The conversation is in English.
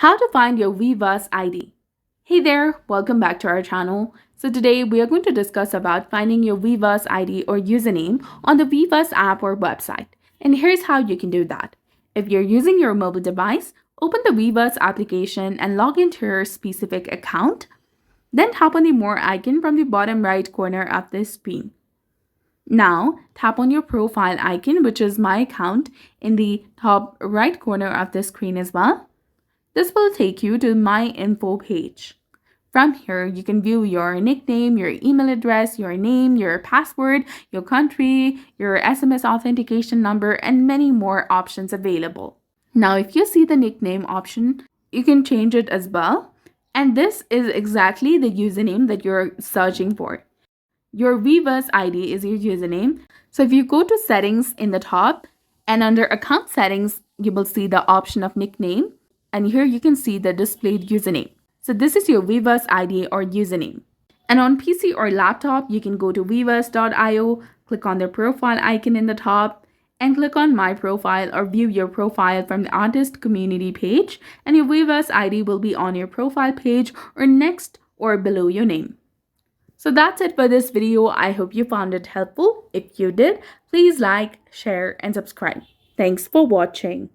How to find your Weverse ID. Hey there, welcome back to our channel. So today we are going to discuss about finding your Weverse ID or username on the Weverse app or website. And here's how you can do that. If you're using your mobile device, open the Weverse application and log into your specific account. Then tap on the More icon from the bottom right corner of the screen. Now, tap on your profile icon, which is my account, in the top right corner of the screen as well. This will take you to my info page. From here, you can view your nickname, your email address, your name, your password, your country, your SMS authentication number, and many more options available. Now, if you see the nickname option, you can change it as well. And this is exactly the username that you're searching for. Your Weverse ID is your username. So if you go to settings in the top and under account settings, you will see the option of nickname. And here you can see the displayed username. So this is your Weverse ID or username. And on PC or laptop, you can go to weverse.io, click on the profile icon in the top, and click on My Profile or view your profile from the artist community page. And your Weverse ID will be on your profile page or next or below your name. So that's it for this video. I hope you found it helpful. If you did, please like, share, and subscribe. Thanks for watching.